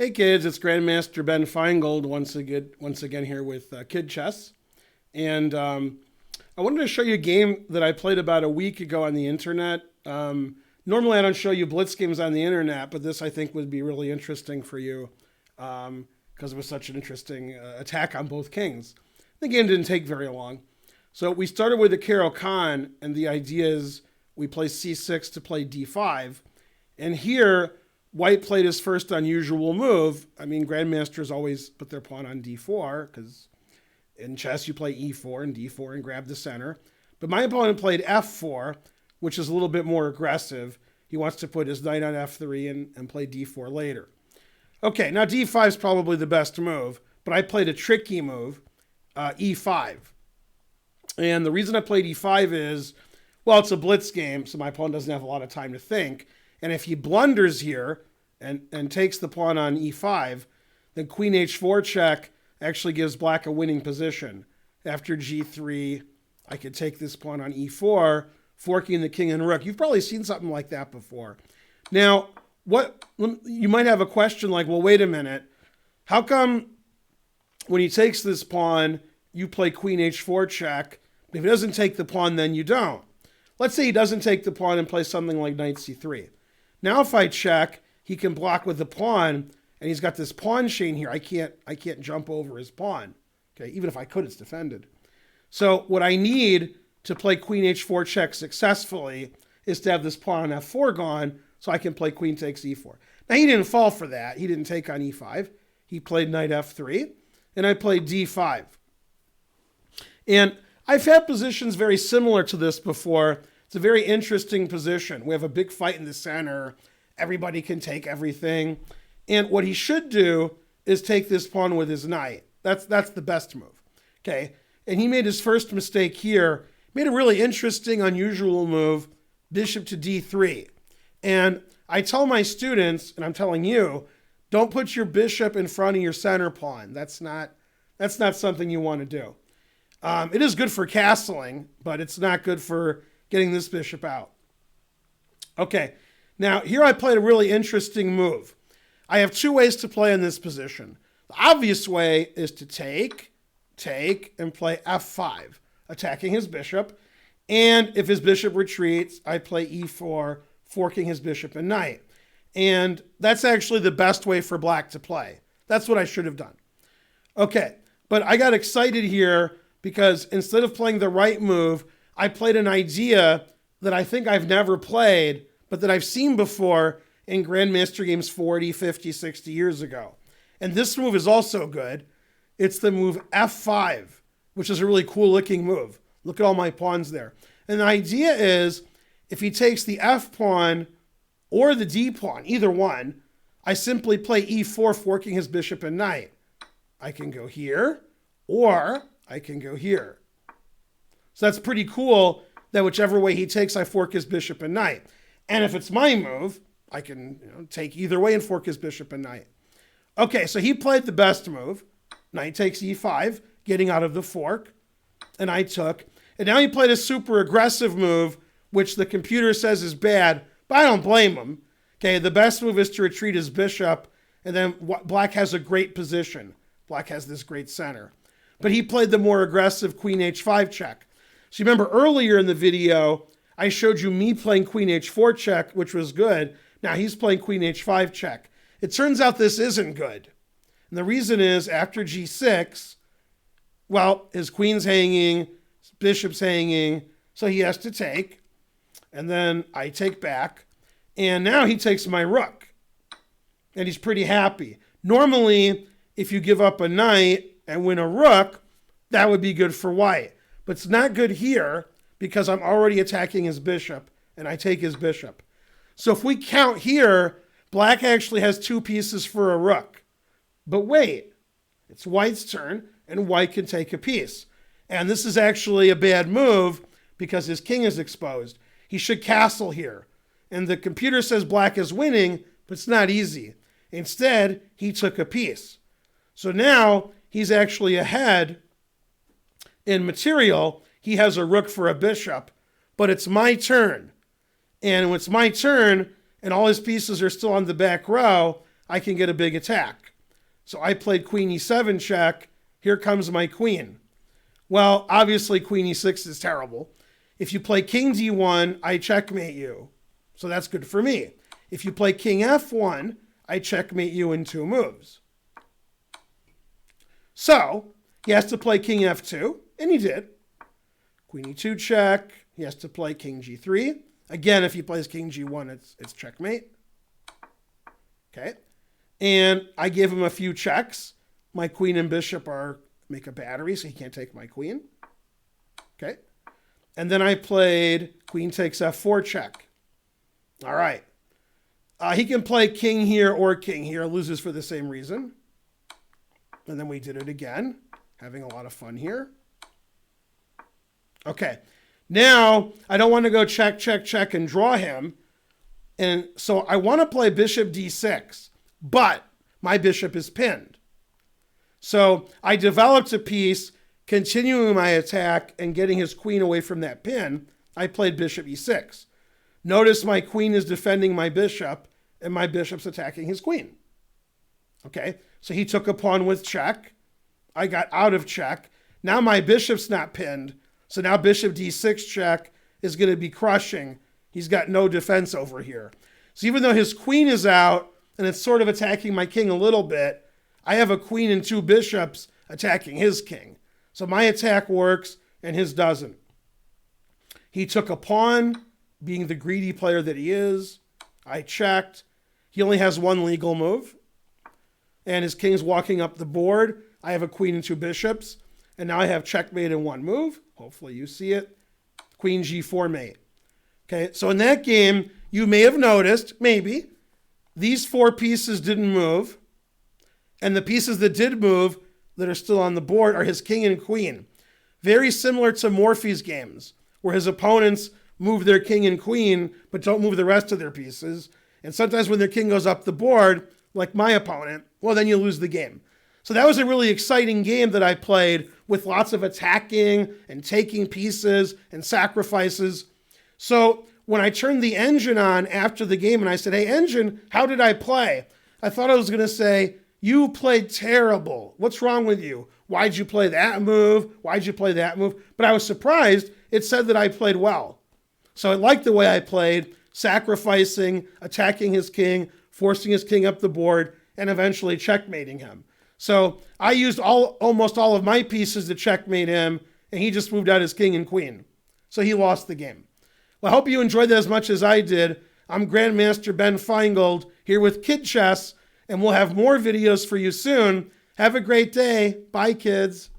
Hey kids, it's Grandmaster Ben Finegold once again here with Kid Chess. And I wanted to show you a game that I played about a week ago on the internet. Normally I don't show you blitz games on the internet, but this I think would be really interesting for you because it was such an interesting attack on both kings. The game didn't take very long. So we started with the Caro Kann, and the idea is we play c6 to play d5. And here, White played his first unusual move. I mean, grandmasters always put their pawn on d4 because in chess you play e4 and d4 and grab the center. But my opponent played f4, which is a little bit more aggressive. He wants to put his knight on f3 and play d4 later. Okay, now d5 is probably the best move, but I played a tricky move, e5. And the reason I played e5 is, well, it's a blitz game, so my opponent doesn't have a lot of time to think. And if he blunders here and takes the pawn on e5, then queen h4 check actually gives black a winning position. After g3, I could take this pawn on e4, forking the king and rook. You've probably seen something like that before. Now, you might have a question like, well, wait a minute. How come when he takes this pawn, you play queen h4 check? If he doesn't take the pawn, then you don't. Let's say he doesn't take the pawn and plays something like knight c3. Now if I check, he can block with the pawn, and he's got this pawn chain here. I can't jump over his pawn. Okay, even if I could, it's defended. So what I need to play queen h4 check successfully is to have this pawn on f4 gone, so I can play queen takes e4. Now he didn't fall for that. He didn't take on e5. He played knight f3, and I played d5. And I've had positions very similar to this before. It's a very interesting position. We have a big fight in the center. Everybody can take everything. And what he should do is take this pawn with his knight. That's the best move. Okay. And he made his first mistake here. Made a really interesting, unusual move, bishop to d3. And I tell my students, and I'm telling you, don't put your bishop in front of your center pawn. That's not something you want to do. It is good for castling, but it's not good for getting this bishop out. Okay, now here I played a really interesting move. I have two ways to play in this position. The obvious way is to take, and play f5, attacking his bishop. And if his bishop retreats, I play e4, forking his bishop and knight. And that's actually the best way for black to play. That's what I should have done. Okay, but I got excited here because instead of playing the right move, I played an idea that I think I've never played, but that I've seen before in Grandmaster games 40, 50, 60 years ago. And this move is also good. It's the move f5, which is a really cool looking move. Look at all my pawns there. And the idea is, if he takes the f pawn or the d pawn, either one, I simply play e4, forking his bishop and knight. I can go here, or I can go here. So that's pretty cool that whichever way he takes, I fork his bishop and knight. And if it's my move, I can take either way and fork his bishop and knight. Okay, so he played the best move. Knight takes e5, getting out of the fork. And I took. And now he played a super aggressive move, which the computer says is bad, but I don't blame him. Okay, the best move is to retreat his bishop, and then black has a great position. Black has this great center. But he played the more aggressive queen h5 check. So you remember earlier in the video, I showed you me playing queen h4 check, which was good. Now he's playing queen h5 check. It turns out this isn't good. And the reason is after g6, well, his queen's hanging, his bishop's hanging, so he has to take. And then I take back. And now he takes my rook. And he's pretty happy. Normally, if you give up a knight and win a rook, that would be good for white. But it's not good here because I'm already attacking his bishop and I take his bishop. So if we count here, black actually has two pieces for a rook. But wait, it's white's turn and white can take a piece. And this is actually a bad move because his king is exposed. He should castle here. And the computer says black is winning, but it's not easy. Instead, he took a piece. So now he's actually ahead in material. He has a rook for a bishop, but it's my turn. And when it's my turn and all his pieces are still on the back row, I can get a big attack. So I played queen e7 check. Here comes my queen. Well, obviously queen e6 is terrible. If you play king d1, I checkmate you. So that's good for me. If you play king f1, I checkmate you in 2 moves. So he has to play king f2, and he did. Queen e2 check. He has to play king g3. Again, if he plays king g1, it's checkmate. Okay. And I give him a few checks. My queen and bishop make a battery, so he can't take my queen. Okay. And then I played queen takes f4 check. All right. He can play king here or king here, loses for the same reason. And then we did it again, having a lot of fun here. Okay. Now, I don't want to go check, check, check and draw him. And so I want to play bishop d6, but my bishop is pinned. So I developed a piece, continuing my attack and getting his queen away from that pin. I played bishop e6. Notice my queen is defending my bishop, and my bishop's attacking his queen. Okay, so he took a pawn with check. I got out of check. Now my bishop's not pinned. So now bishop d6 check is going to be crushing. He's got no defense over here. So even though his queen is out and it's sort of attacking my king a little bit, I have a queen and 2 bishops attacking his king. So my attack works and his doesn't. He took a pawn, being the greedy player that he is. I checked. He only has 1 legal move. And his king's walking up the board. I have a queen and 2 bishops. And now I have checkmate in 1 move. Hopefully you see it. Queen g4 mate. Okay, so in that game, you may have noticed, maybe, these 4 pieces didn't move. And the pieces that did move, that are still on the board, are his king and queen. Very similar to Morphy's games, where his opponents move their king and queen, but don't move the rest of their pieces. And sometimes when their king goes up the board, like my opponent, well, then you lose the game. So that was a really exciting game that I played with lots of attacking and taking pieces and sacrifices. So when I turned the engine on after the game and I said, hey, engine, how did I play? I thought I was going to say, you played terrible. What's wrong with you? Why'd you play that move? Why'd you play that move? But I was surprised. It said that I played well. So I liked the way I played, sacrificing, attacking his king, forcing his king up the board, and eventually checkmating him. So I used almost all of my pieces to checkmate him, and he just moved out his king and queen. So he lost the game. Well, I hope you enjoyed that as much as I did. I'm Grandmaster Ben Finegold here with Kid Chess, and we'll have more videos for you soon. Have a great day. Bye, kids.